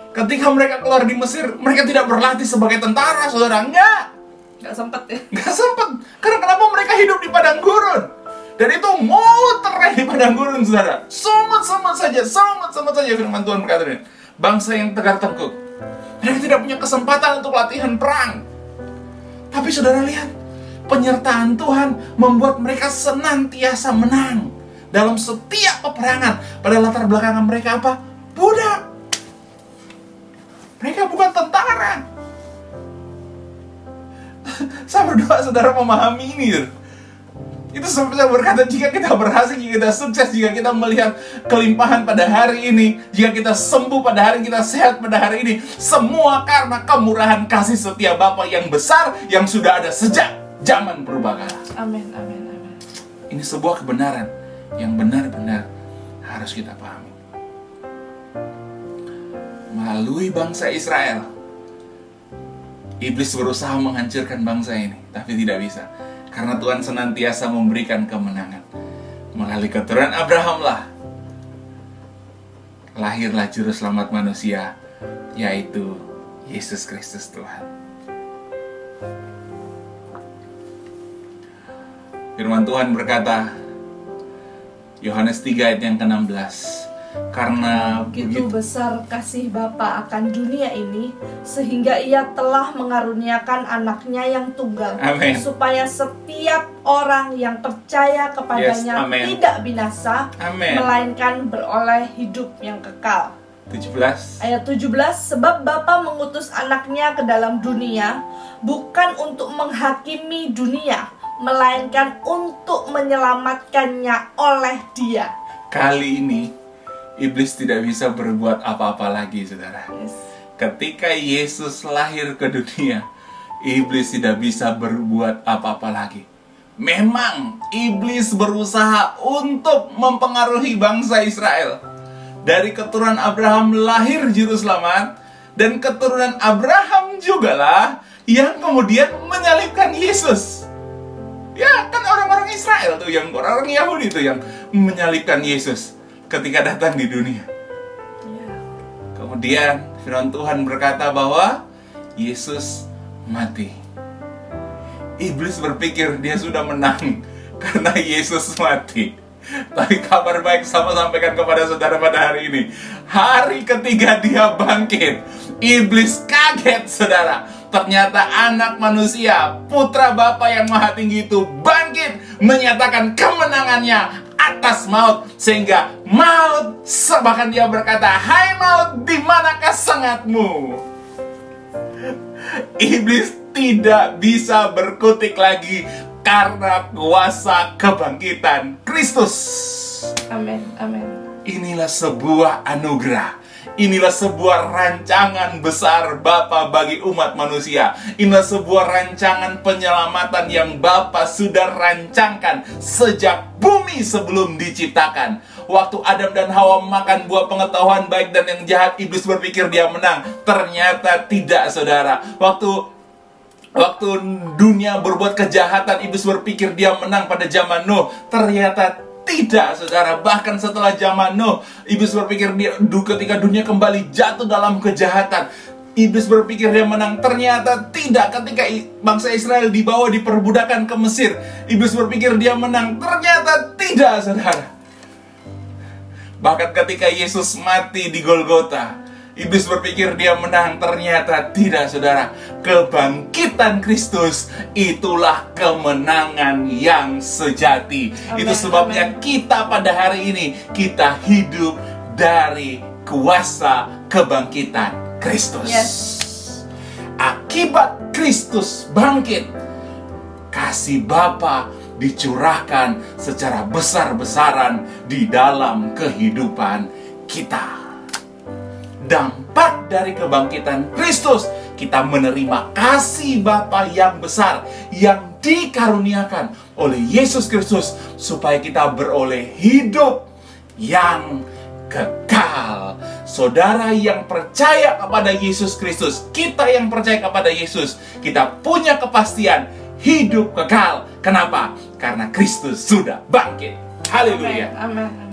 Ketika mereka keluar di Mesir, mereka tidak berlatih sebagai tentara, saudara. Nggak sempat ya. Nggak sempat. Karena kenapa mereka hidup di padang gurun? Dan itu muter di padang gurun, saudara. Semut saja firman Tuhan berkata. Bangsa yang tegar tengkuk. Mereka tidak punya kesempatan untuk latihan perang. Tapi saudara lihat, penyertaan Tuhan membuat mereka senantiasa menang dalam setiap peperangan. Pada latar belakangan mereka apa? Budak. Mereka bukan tentara. Saya berdoa saudara memahami ini. Itu sampai saya berkata, jika kita berhasil, jika kita sukses, jika kita melihat kelimpahan pada hari ini, jika kita sembuh pada hari ini, kita sehat pada hari ini, semua karena kemurahan kasih setia Bapa yang besar yang sudah ada sejak zaman purbakala. Amin, amin, amin. Ini sebuah kebenaran yang benar-benar harus kita pahami. Melalui bangsa Israel, iblis berusaha menghancurkan bangsa ini, tapi tidak bisa. Karena Tuhan senantiasa memberikan kemenangan. Melalui keturunan Abraham lahirlah juru selamat manusia, yaitu Yesus Kristus Tuhan. Firman Tuhan berkata, Yohanes 3 ayat yang ke-16, karena begitu besar kasih Bapa akan dunia ini, sehingga Ia telah mengaruniakan anaknya yang tunggal, Amen. supaya setiap orang yang percaya kepadanya tidak binasa, Amen. melainkan beroleh hidup yang kekal. 17. Ayat 17, sebab Bapa mengutus anaknya ke dalam dunia, bukan untuk menghakimi dunia, melainkan untuk menyelamatkannya oleh Dia. Kali ini iblis tidak bisa berbuat apa-apa lagi, saudara. Yes. Ketika Yesus lahir ke dunia, iblis tidak bisa berbuat apa-apa lagi. Memang iblis berusaha untuk mempengaruhi bangsa Israel. Dari keturunan Abraham lahir juru selamat, dan keturunan Abraham jugalah yang kemudian menyalibkan Yesus. Ya, kan orang-orang Israel tuh, yang orang-orang Yahudi tuh yang menyalibkan Yesus ketika datang di dunia. Kemudian firman Tuhan berkata bahwa Yesus mati. Iblis berpikir dia sudah menang karena Yesus mati. Tapi kabar baik sama sampaikan kepada saudara pada hari ini. Hari ketiga dia bangkit. Iblis kaget, saudara. Ternyata anak manusia, putra Bapa yang maha tinggi itu bangkit, menyatakan kemenangannya atas maut. Sehingga maut, bahkan dia berkata, hai maut, di manakah sengatmu? Iblis tidak bisa berkutik lagi karena kuasa kebangkitan Kristus. Amin, amin. Inilah sebuah anugerah. Inilah sebuah rancangan besar Bapa bagi umat manusia. Inilah sebuah rancangan penyelamatan yang Bapa sudah rancangkan sejak bumi sebelum diciptakan. Waktu Adam dan Hawa makan buah pengetahuan baik dan yang jahat, iblis berpikir dia menang. Ternyata tidak, saudara. Waktu dunia berbuat kejahatan, iblis berpikir dia menang pada zaman Nuh. Ternyata tidak, saudara. Bahkan setelah zaman Nuh, iblis berpikir ketika dunia kembali jatuh dalam kejahatan, iblis berpikir dia menang. Ternyata tidak. Ketika bangsa Israel dibawa di perbudakan ke Mesir, iblis berpikir dia menang. Ternyata tidak, saudara. Bahkan ketika Yesus mati di Golgota, iblis berpikir dia menang. Ternyata tidak, saudara. Kebangkitan Kristus itulah kemenangan yang sejati. Amen, Itu sebabnya amen. kita pada hari ini, kita hidup dari kuasa kebangkitan Kristus. Yes. Akibat Kristus bangkit, kasih Bapa dicurahkan secara besar-besaran di dalam kehidupan kita. Dampak dari kebangkitan Kristus, kita menerima kasih Bapa yang besar yang dikaruniakan oleh Yesus Kristus supaya kita beroleh hidup yang kekal. Saudara yang percaya kepada Yesus Kristus, kita yang percaya kepada Yesus, kita punya kepastian hidup kekal. Kenapa? Karena Kristus sudah bangkit. Haleluya. Amin.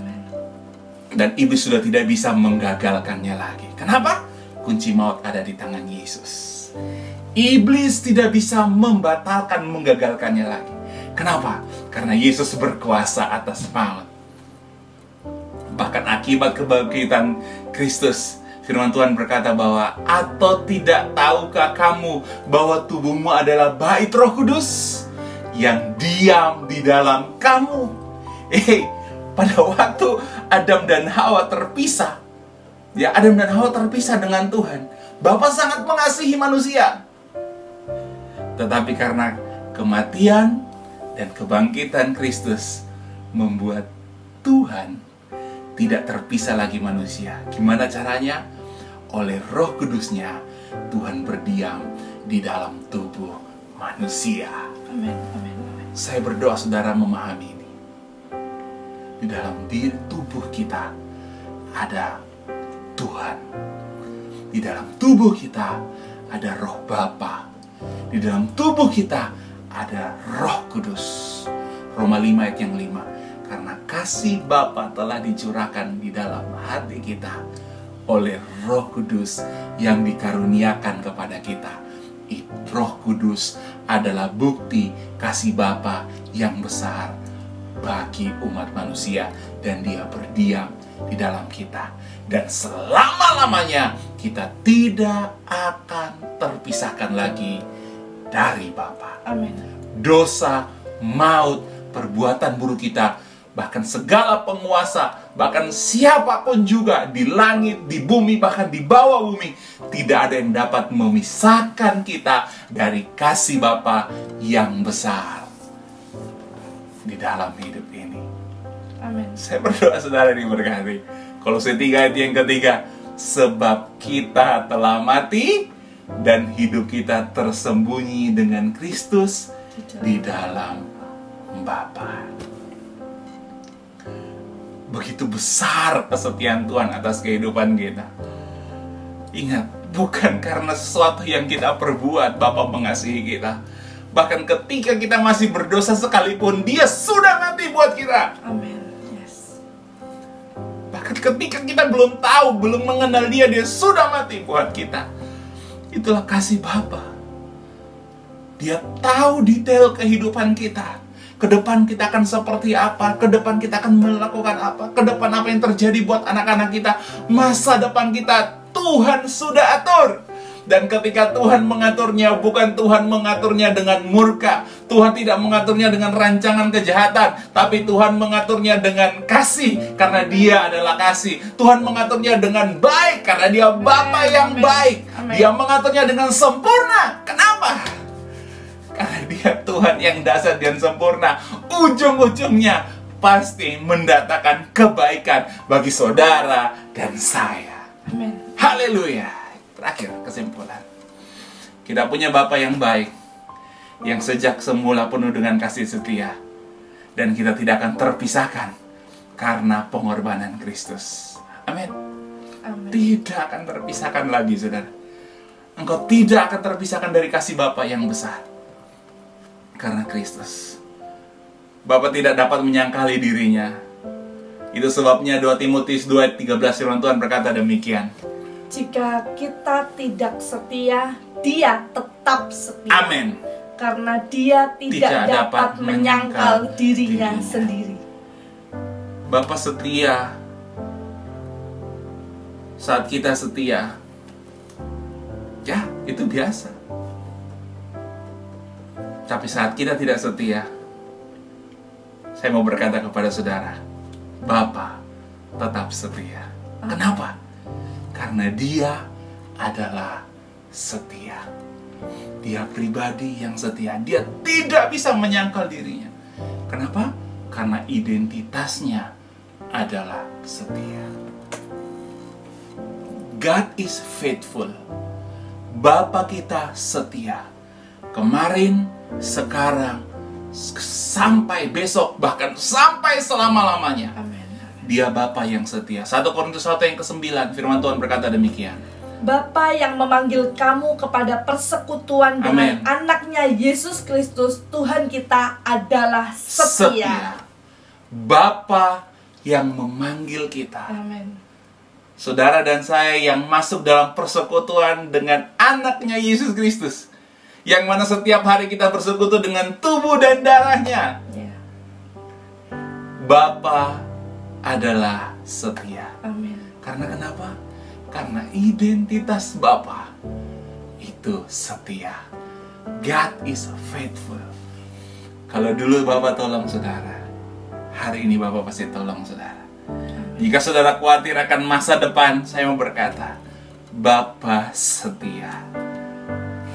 Dan iblis sudah tidak bisa menggagalkannya lagi. Kenapa? Kunci maut ada di tangan Yesus. Iblis tidak bisa membatalkan, menggagalkannya lagi. Kenapa? Karena Yesus berkuasa atas maut. Bahkan akibat kebangkitan Kristus, firman Tuhan berkata bahwa, atau tidak tahukah kamu bahwa tubuhmu adalah bait Roh Kudus yang diam di dalam kamu? Pada waktu Adam dan Hawa terpisah, Adam dan Hawa terpisah dengan Tuhan, Bapa sangat mengasihi manusia. Tetapi karena kematian dan kebangkitan Kristus membuat Tuhan tidak terpisah lagi manusia. Gimana caranya? Oleh Roh Kudusnya, Tuhan berdiam di dalam tubuh manusia. Amin. Saya berdoa saudara memahami ini. Di dalam diri tubuh kita ada Tuhan. Di dalam tubuh kita ada Roh Bapa. Di dalam tubuh kita ada Roh Kudus. Roma 5 ayat yang 5. Karena kasih Bapa telah dicurahkan di dalam hati kita oleh Roh Kudus yang dikaruniakan kepada kita. Roh Kudus adalah bukti kasih Bapa yang besar bagi umat manusia, dan Dia berdiam di dalam kita, dan selama-lamanya kita tidak akan terpisahkan lagi dari Bapa. Amin. Dosa, maut, perbuatan buruk kita, bahkan segala penguasa, bahkan siapapun juga di langit, di bumi, bahkan di bawah bumi, tidak ada yang dapat memisahkan kita dari kasih Bapa yang besar di dalam hidup ini. Amin. Saya berdoa saudara diberkati. Kolose 3 ayat yang ketiga, sebab kita telah mati dan hidup kita tersembunyi dengan Kristus di dalam Bapa. Begitu besar kesetiaan Tuhan atas kehidupan kita. Ingat, bukan karena sesuatu yang kita perbuat Bapa mengasihi kita. Bahkan ketika kita masih berdosa sekalipun, Dia sudah mati buat kita. Amin. Yes. Bahkan ketika kita belum tahu, belum mengenal Dia, Dia sudah mati buat kita. Itulah kasih Bapa. Dia tahu detail kehidupan kita. Ke depan kita akan seperti apa, ke depan kita akan melakukan apa, ke depan apa yang terjadi buat anak-anak kita. Masa depan kita Tuhan sudah atur. Dan ketika Tuhan mengaturnya, bukan Tuhan mengaturnya dengan murka. Tuhan tidak mengaturnya dengan rancangan kejahatan, tapi Tuhan mengaturnya dengan kasih, karena Dia adalah kasih. Tuhan mengaturnya dengan baik, karena Dia Bapa yang baik. Dia mengaturnya dengan sempurna. Kenapa? Karena Dia Tuhan yang dahsyat dan sempurna. Ujung-ujungnya pasti mendatangkan kebaikan bagi saudara dan saya. Amin. Haleluya. Terakhir, kesimpulan. Kita punya Bapa yang baik, yang sejak semula penuh dengan kasih setia, dan kita tidak akan terpisahkan karena pengorbanan Kristus. Amin. Amin. Tidak akan terpisahkan lagi, saudara. Engkau tidak akan terpisahkan dari kasih Bapa yang besar karena Kristus. Bapa tidak dapat menyangkali dirinya. Itu sebabnya 2 Timotius 2 ayat 13 firman Tuhan berkata demikian. Jika kita tidak setia, Dia tetap setia. Amin. Karena Dia tidak dapat menyangkal dirinya sendiri. Bapa setia saat kita setia. Ya, itu biasa. Tapi saat kita tidak setia, saya mau berkata kepada saudara, Bapa tetap setia. Kenapa? Karena Dia adalah setia. Dia pribadi yang setia. Dia tidak bisa menyangkal dirinya. Kenapa? Karena identitasnya adalah setia. God is faithful. Bapa kita setia. Kemarin, sekarang, sampai besok, bahkan sampai selama-lamanya. Amin. Dia Bapa yang setia. 1 Korintus 1 yang ke-9, firman Tuhan berkata demikian. Bapa yang memanggil kamu kepada persekutuan dengan Amin. anaknya Yesus Kristus, Tuhan kita adalah setia. Bapa yang memanggil kita. Amin. Saudara dan saya yang masuk dalam persekutuan dengan anaknya Yesus Kristus, yang mana setiap hari kita bersekutu dengan tubuh dan darahnya. Ya. Bapa adalah setia. Amin. Karena kenapa? Karena identitas Bapa itu setia. God is faithful. Kalau dulu Bapa tolong saudara, hari ini Bapa pasti tolong saudara. Jika saudara khawatir akan masa depan, saya mau berkata, Bapa setia.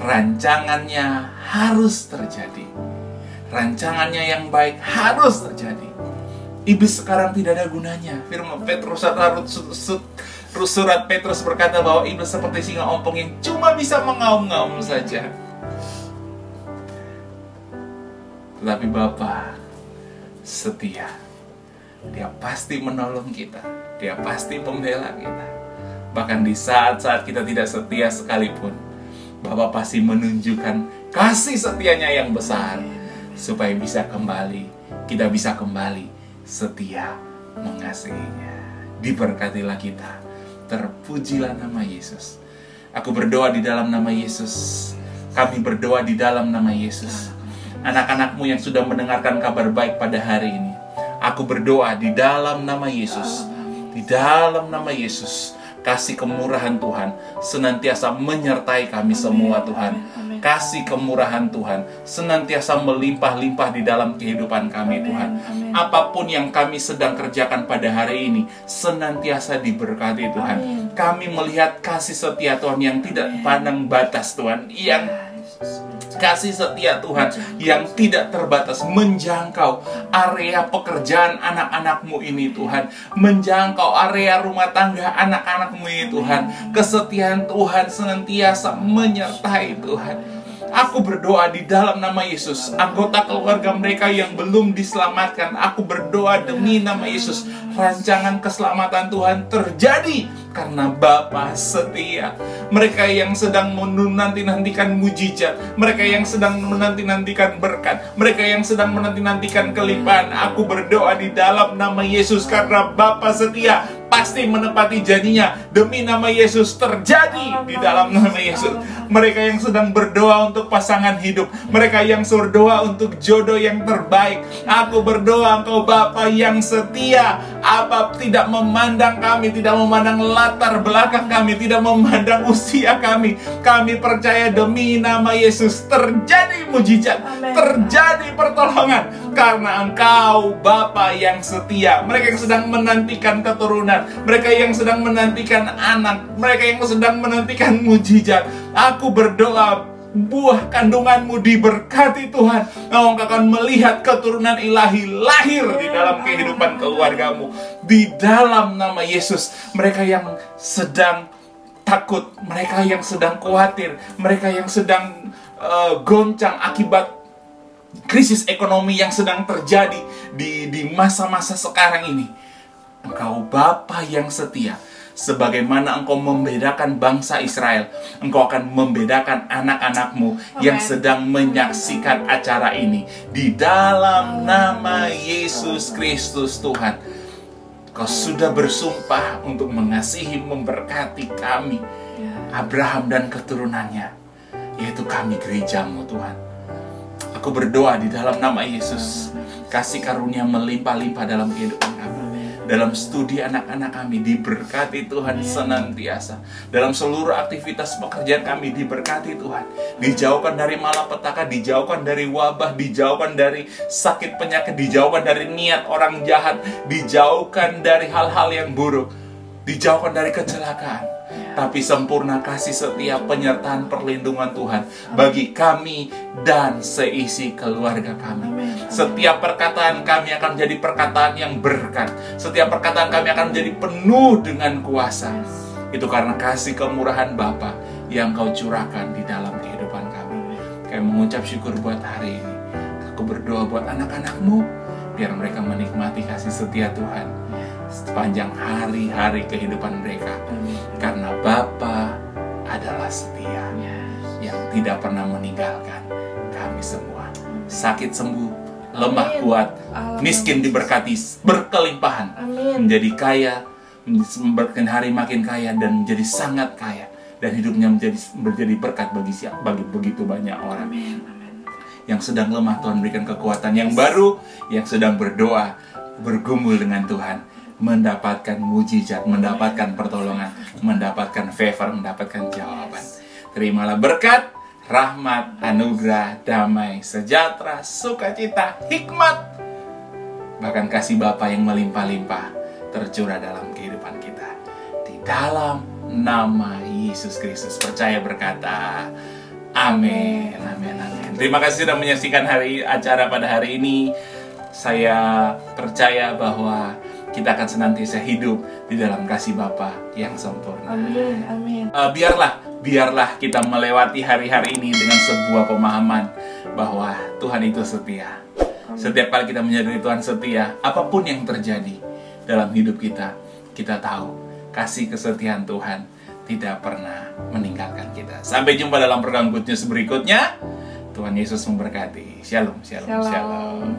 Rancangannya harus terjadi. Rancangannya yang baik harus terjadi. Iblis sekarang tidak ada gunanya. Firman Petrus surat Petrus berkata bahwa iblis seperti singa ompong yang cuma bisa mengaum-ngaum saja. Tetapi Bapa setia. Dia pasti menolong kita. Dia pasti membela kita. Bahkan di saat-saat kita tidak setia sekalipun, Bapa pasti menunjukkan kasih setianya yang besar, supaya bisa kembali, kita bisa kembali setia mengasihinya. Diberkatilah kita. Terpujilah nama Yesus. Aku berdoa di dalam nama Yesus. Kami berdoa di dalam nama Yesus. Anak-anakmu yang sudah mendengarkan kabar baik pada hari ini, aku berdoa di dalam nama Yesus. Di dalam nama Yesus, kasih kemurahan Tuhan senantiasa menyertai kami semua Tuhan. Kasih kemurahan Tuhan senantiasa melimpah-limpah di dalam kehidupan kami Tuhan. Apapun yang kami sedang kerjakan pada hari ini senantiasa diberkati Tuhan. Kami melihat kasih setia Tuhan yang tidak pandang batas Tuhan, yang kasih setia Tuhan yang tidak terbatas menjangkau area pekerjaan anak-anakmu ini Tuhan, menjangkau area rumah tangga anak-anakmu ini Tuhan. Kesetiaan Tuhan senantiasa menyertai Tuhan. Aku berdoa di dalam nama Yesus, anggota keluarga mereka yang belum diselamatkan, aku berdoa demi nama Yesus, rancangan keselamatan Tuhan terjadi karena Bapa setia. Mereka yang sedang menanti-nantikan mujizat, mereka yang sedang menanti-nantikan berkat, mereka yang sedang menanti-nantikan kelimpahan, aku berdoa di dalam nama Yesus karena Bapa setia pasti menepati janjinya. Demi nama Yesus terjadi di dalam nama Yesus. Mereka yang sedang berdoa untuk pasangan hidup, mereka yang berdoa untuk jodoh yang terbaik, aku berdoa Engkau Bapa yang setia, apa tidak memandang kami, tidak memandang latar belakang kami, tidak memandang usia kami. Kami percaya demi nama Yesus terjadi mujizat, terjadi pertolongan karena Engkau Bapa yang setia. Mereka yang sedang menantikan keturunan, mereka yang sedang menantikan anak, mereka yang sedang menantikan mujizat, aku berdoa buah kandunganmu diberkati Tuhan. Engkau akan melihat keturunan ilahi lahir di dalam kehidupan keluargamu. Di dalam nama Yesus, mereka yang sedang takut, mereka yang sedang khawatir, mereka yang sedang goncang akibat krisis ekonomi yang sedang terjadi di masa-masa sekarang ini, Engkau Bapa yang setia. Sebagaimana Engkau membedakan bangsa Israel, Engkau akan membedakan anak-anakmu yang sedang menyaksikan acara ini. Di dalam nama Yesus Kristus Tuhan, Kau sudah bersumpah untuk mengasihi, memberkati kami, Abraham dan keturunannya, yaitu kami gerejamu Tuhan. Aku berdoa di dalam nama Yesus, kasih karunia melimpah-limpah dalam kehidupan kami. Dalam studi anak-anak kami diberkati Tuhan senantiasa. Dalam seluruh aktivitas pekerjaan kami diberkati Tuhan. Dijauhkan dari malapetaka, dijauhkan dari wabah, dijauhkan dari sakit penyakit, dijauhkan dari niat orang jahat, dijauhkan dari hal-hal yang buruk, dijauhkan dari kecelakaan. tapi sempurna kasih setia, penyertaan, perlindungan Tuhan bagi kami dan seisi keluarga kami. Setiap perkataan kami akan menjadi perkataan yang berkat. Setiap perkataan kami akan menjadi penuh dengan kuasa. Itu karena kasih kemurahan Bapa yang Kau curahkan di dalam kehidupan kami. Kami mengucap syukur buat hari ini. Aku berdoa buat anak-anak-Mu, biar mereka menikmati kasih setia Tuhan sepanjang hari-hari kehidupan mereka. Karena Bapa adalah setia, yang tidak pernah meninggalkan kami semua. Sakit sembuh, lemah kuat, miskin diberkati, berkelimpahan, menjadi kaya, makin hari makin kaya, dan menjadi sangat kaya, dan hidupnya menjadi berkat bagi begitu banyak orang. Yang sedang lemah, Tuhan berikan kekuatan yang baru. Yang sedang berdoa, bergumul dengan Tuhan, mendapatkan mujizat, mendapatkan pertolongan, mendapatkan favor, mendapatkan jawaban. Terimalah berkat, rahmat, anugerah, damai, sejahtera, sukacita, hikmat, bahkan kasih Bapa yang melimpah-limpah tercurah dalam kehidupan kita. Di dalam nama Yesus Kristus percaya berkata, amin, amin, amin. Terima kasih sudah menyaksikan acara pada hari ini. Saya percaya bahwa kita akan senantiasa hidup di dalam kasih Bapa yang sempurna. Amin, amin. Biarlah kita melewati hari-hari ini dengan sebuah pemahaman bahwa Tuhan itu setia. Setiap kali kita menyadari Tuhan setia, apapun yang terjadi dalam hidup kita, kita tahu kasih kesetiaan Tuhan tidak pernah meninggalkan kita. Sampai jumpa dalam program Good News berikutnya. Tuhan Yesus memberkati. Shalom, shalom, shalom.